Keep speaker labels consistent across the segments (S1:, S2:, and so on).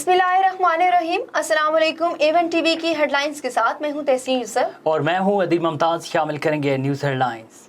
S1: बिस्मिल्लाहिर्रहमानिर्रहीम। अस्सलाम वालेकुम। एवन टीवी की हेडलाइंस के साथ मैं हूं तहसीन यूसुफ
S2: और मैं हूं अदीब मुमताज। शामिल करेंगे न्यूज़ हेडलाइंस।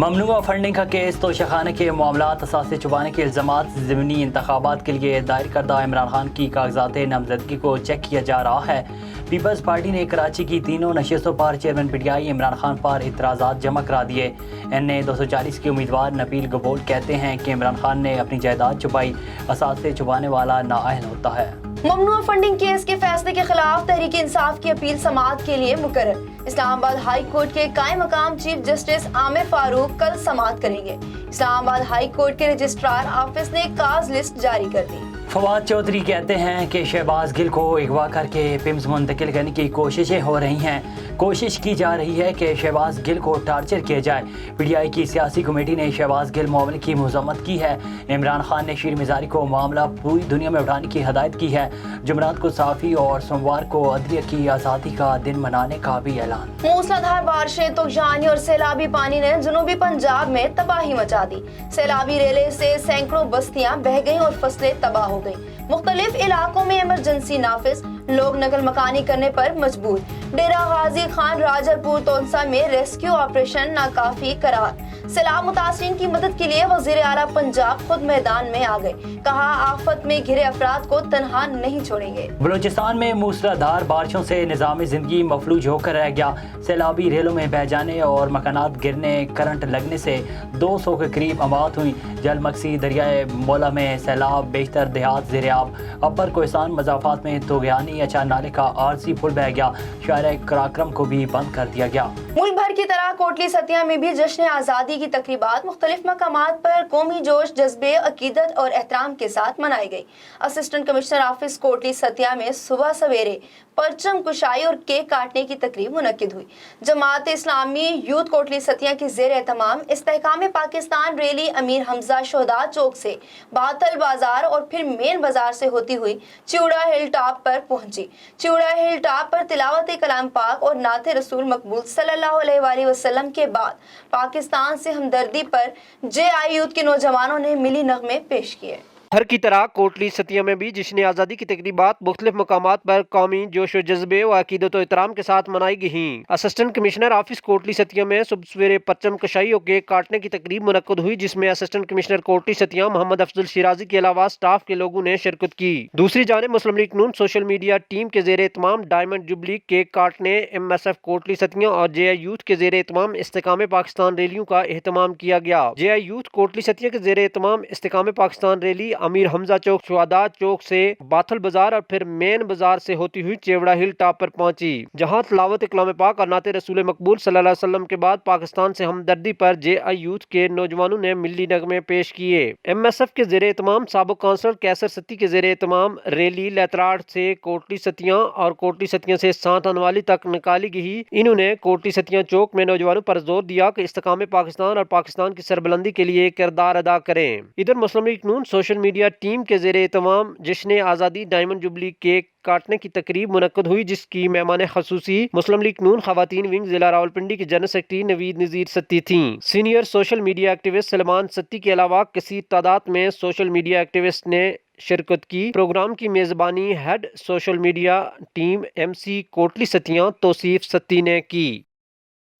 S2: ममनुआ फंडिंग का केस, तोशाखाने के मामलात, असासे छुपाने के इल्ज़ामात, ज़िमनी इंतखाबात के लिए दायर करदा इमरान खान की कागजात नामजदगी को चेक किया जा रहा है। पीपल्स पार्टी ने कराची की तीनों नशस्तों पर चेयरमैन पीटीआई इमरान खान पर इतराज़ात जमा करा दिए। NA 240 के उम्मीदवार नबील गबोल कहते हैं कि इमरान खान ने अपनी जायदाद छुपाई, असासे छुपाने वाला नाअहल होता है।
S1: ममनुआ फंडिंग केस के फैसले के खिलाफ तहरीक इंसाफ की अपील समाअत के लिए मुकर्रर। इस्लामाबाद हाई कोर्ट के कायम मकाम चीफ जस्टिस आमिर फारूक कल समाअत करेंगे। इस्लामाबाद हाई कोर्ट के रजिस्ट्रार ऑफिस ने काज लिस्ट जारी कर दी।
S2: फवाद चौधरी कहते हैं कि शहबाज गिल को अगवा करके पिम्स मुंतकिल करने की कोशिशें हो रही हैं। कोशिश की जा रही है कि शहबाज गिल को टार्चर किया जाए। पीटीआई की सियासी कमेटी ने शहबाज गिल मामले की मजम्मत की है। इमरान खान ने शीर मिजारी को मामला पूरी दुनिया में उठाने की हदायत की है। जुमरात को साफी और सोमवार को अदलिया की आज़ादी का दिन मनाने का भी ऐलान।
S1: मूसलाधार बारिशें, तूफानी और सैलाबी पानी ने जनूबी पंजाब में तबाही मचा दी। सैलाबी रेले से सैकड़ों बस्तियां बह गईं और फसलें तबाह हो गईं। मुख्तलिफ इलाकों में इमरजेंसी नाफिज, लोग नकल मकानी करने पर मजबूर। डेरा गाजी खान राजरपुर तोनसा में रेस्क्यू ऑपरेशन नाकाफी करार। सैलाब मुतासरीन की मदद के लिए वजीर आला पंजाब खुद मैदान में आ गए। कहा, आफत में घिरे अफराद को तनहा नहीं छोड़ेंगे।
S2: बलूचिस्तान में मूसलाधार बारिशों से निज़ाम जिंदगी मफलूज होकर रह गया। सैलाबी रेलों में बह जाने और मकानात गिरने, करंट लगने से 200 के करीब अमात हुई। जलमक्सी दरियाए मौला में सैलाब, बेशतर देहात ज़ेर-ए-आब। अपर कोहिस्तान मज़ाफ़ात में तोगयानी अचार नाले का आरसी पुल बह गया। शायरा कराक्रम को भी बंद कर दिया गया।
S1: मुल्क भर की तरह कोटली सतिया में भी जश्न आज़ादी की तकरीबात मुख्तलिफ मकामात पर कौमी जोश, जज्बे, अकीदत और एहतराम के साथ मनाई गई। असिस्टेंट कमिश्नर ऑफिस कोटली सतिया में सुबह सवेरे परचम कुशाई और केक काटने की तकरीब मुनक्किद हुई। जमात इस्लामी यूथ कोटली सतिया की ज़ेर एहतमाम इस्तेहकाम पाकिस्तान रैली अमीर हमजा शोहदा चौक से बातल बाजार और फिर मेन बाजार से होती हुई चिउड़ा हिल टॉप पर पहुंची। चिउड़ा हिल टॉप पर तिलावत कलाम पाक और नाते रसूल मकबूल सल्लल्लाहु अलैहि वसल्लम के बाद पाकिस्तान से हमदर्दी पर JI यूथ के नौजवानों ने मिली नगमे पेश किए।
S3: हर की तरह कोटली सतिया में भी जश्न आज़ादी की तकरीबात मुख्तलिफ मकामात पर कौमी जोश व जज्बे व अकीदत व एहतराम के साथ मनाई गई। असिस्टेंट कमिश्नर ऑफिस कोटली सतिया में सुबह सवेरे परचम कशाई और केक काटने की तकरीब मुनक्कद हुई, जिसमें असिस्टेंट कमिश्नर कोटली सतिया मोहम्मद अफजल शिराजी के अलावा स्टाफ के लोगों ने शिरकत की। दूसरी जानिब मुस्लिम लीग नून सोशल मीडिया टीम के ज़ेर एहतमाम डायमंड जुबली केक काटने, MSF कोटली सतिया और JI यूथ के ज़ेर एहतमाम इस्तेकाम पाकिस्तान रैलियों का एहतमाम किया गया। JI यूथ कोटली सतिया के ज़ेर एहतमाम इस्तेकाम पाकिस्तान रैली अमीर हमजा चौक, शुहदा चौक से बाथल बाजार और फिर मेन बाजार से होती हुई चिवड़ा हिल टॉप पर पहुंची, जहां तिलावत कलाम पाक और नाते रसूल मकबूल सल्लल्लाहु अलैहि वसल्लम के बाद पाकिस्तान से हमदर्दी पर JI यूथ के नौजवानों ने मिली नगमे पेश किए। MSF के ज़ेर एहतमाम साबिक काउंसलर कैसर सत्ती के ज़ेर एहतमाम रैली लेतराड़ से कोटली सतिया और कोटली सतिया से सांत अनवाली तक निकाली गई। इन्होंने कोटली सतिया चौक में नौजवानों पर जोर दिया कि इस्तेकाम पाकिस्तान और पाकिस्तान की सरबुलंदी के लिए किरदार अदा करें। इधर मुस्लिम लीग नून सोशल मीडिया टीम के ज़ेर एहतमाम जश्न आज़ादी डायमंड जुबली केक काटने की तकरीब मुनक्कद हुई, जिसकी मेहमान खसूसी मुस्लिम लीग नून खवातीन विंग जिला रावलपिंडी की जनरल सेक्रेटरी नवीद नज़ीर सत्ती थी। Senior social media activist Salman Satti के अलावा कसीर तादाद में सोशल मीडिया एक्टिविस्ट ने शिरकत की। प्रोग्राम की मेजबानी head social media team MC Kotli सतिया तौसीफ सत्ती ने की।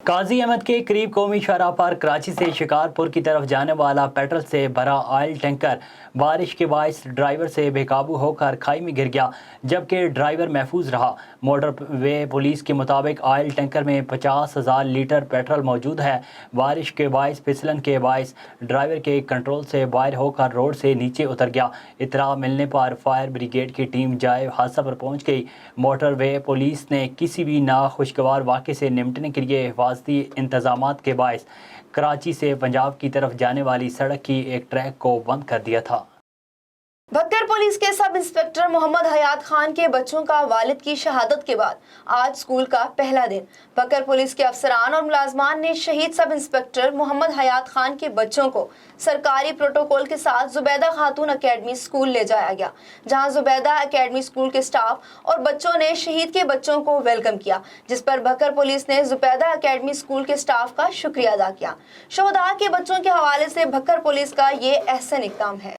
S2: काजी अहमद के करीब कौमी शाहराह पर कराची से शिकारपुर की तरफ जाने वाला पेट्रोल से भरा ऑयल टैंकर बारिश के बायस ड्राइवर से बेकाबू होकर खाई में गिर गया, जबकि ड्राइवर महफूज रहा। मोटरवे पुलिस के मुताबिक ऑयल टैंकर में 50,000 लीटर पेट्रोल मौजूद है। बारिश के बायस फिसलन के बायस ड्राइवर के कंट्रोल से बाहर होकर रोड से नीचे उतर गया। इतला मिलने पर फायर ब्रिगेड की टीम जाए हादसा पर पहुँच गई। मोटरवे पुलिस ने किसी भी नाखुशगवार वाक़े से निपटने के लिए हिफाजती इंतजामात के बायस कराची से पंजाब की तरफ जाने वाली सड़क की एक ट्रैक को बंद कर दिया था।
S1: भक्कर पुलिस के सब इंस्पेक्टर मोहम्मद हयात खान के बच्चों का वालिद की शहादत के बाद आज स्कूल का पहला दिन। भक्कर पुलिस के अफसरान और मुलाजमान ने शहीद सब इंस्पेक्टर मोहम्मद हयात खान के बच्चों को सरकारी प्रोटोकॉल के साथ जुबैदा खातून अकेडमी स्कूल ले जाया गया, जहां जुबैदा अकेडमी स्कूल के स्टाफ और बच्चों ने शहीद के बच्चों को वेलकम किया, जिस पर भक्कर पुलिस ने जुबैदा अकेडमी स्कूल के स्टाफ का शुक्रिया अदा किया। शोहदा के बच्चों के हवाले से भक्कर पुलिस का ये एहसन इक़दाम है।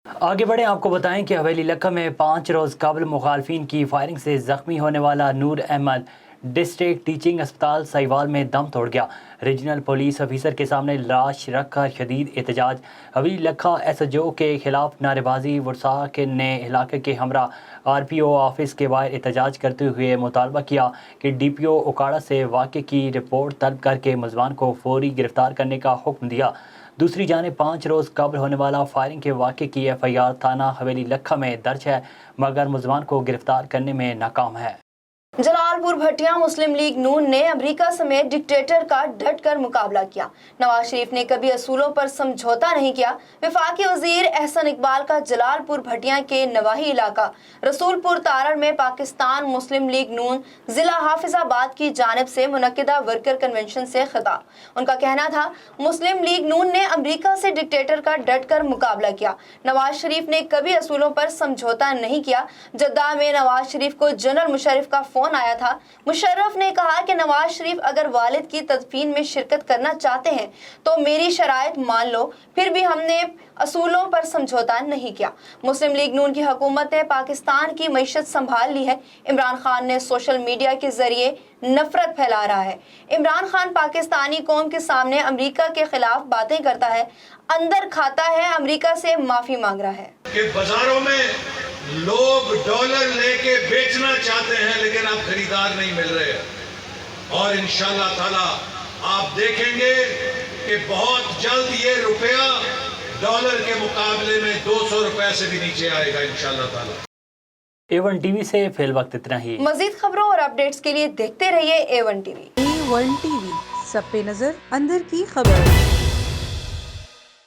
S2: आगे बढ़े आपको बताएं कि हवेली लखा में 5 रोज़ कबल मुखालफिन की फायरिंग से ज़ख्मी होने वाला नूर अहमद डिस्ट्रिक्ट टीचिंग अस्पताल सहीवाल में दम तोड़ गया। रीजनल पुलिस ऑफिसर के सामने लाश रखकर शदीद एहतजाज। हवेली लखा SHO के खिलाफ नारेबाजी। वर्सा के ने इलाके के हमरा RPO ऑफिस के बाहर एहतजाज करते हुए मुतालबा किया कि DPO उकाड़ा से वाक़े की रिपोर्ट तलब करके मुलज़मान को फौरी गिरफ्तार करने का हुक्म दिया। दूसरी जानिब 5 रोज़ कबल होने वाला फायरिंग के वाक़े की FIR थाना हवेली लखा में दर्ज है, मगर मुलज़मान को गिरफ्तार करने में नाकाम है।
S1: जलालपुर भटिया मुस्लिम लीग नून ने अमेरिका समेत डिक्टेटर का डट कर मुकाबला किया। नवाज शरीफ ने कभी असूलों पर समझौता नहीं किया। वफाकी वजीर एहसन इकबाल का जलालपुर भटिया के नवाही इलाका रसूलपुर तारड़ में पाकिस्तान मुस्लिम लीग नून जिला हाफिजाबाद की जानिब से मुनक्किदा वर्कर कन्वेंशन से खिताब। उनका कहना था, मुस्लिम लीग नून ने अमेरिका से डिक्टेटर का डट कर मुकाबला किया। नवाज शरीफ ने कभी असूलों पर समझौता नहीं किया। जद्दा में नवाज शरीफ को जनरल मुशर्रफ का फोन आया था। मुशर्रफ ने कहा कि नवाज शरीफ अगर वालिद की तदफीन में शिरकत करना चाहते हैं तो मेरी शराइत मान लो। फिर भी हमने असूलों पर समझौता नहीं किया। मुस्लिम लीग नून की हुकूमत ने पाकिस्तान की मईशत संभाल ली है। इमरान खान ने सोशल मीडिया के जरिए नफरत फैला रहा है। इमरान खान पाकिस्तानी कौम के सामने अमेरिका के खिलाफ बातें करता है, अंदर खाता है, अमेरिका से माफी मांग रहा है।
S4: कि बाजारों में लोग डॉलर लेके बेचना चाहते हैं लेकिन अब खरीदार नहीं मिल रहे हैं। और इंशाल्लाह ताला आप देखेंगे कि बहुत जल्द ये रुपया डॉलर के मुकाबले में 200 रुपए से भी नीचे आएगा इंशाल्लाह ताला।
S2: A1 TV से फिल वक्त इतना ही।
S1: मजीद खबरों और अपडेट्स के लिए देखते रहिए A1 TV।
S5: A1 TV, सब पे नजर, अंदर की खबर।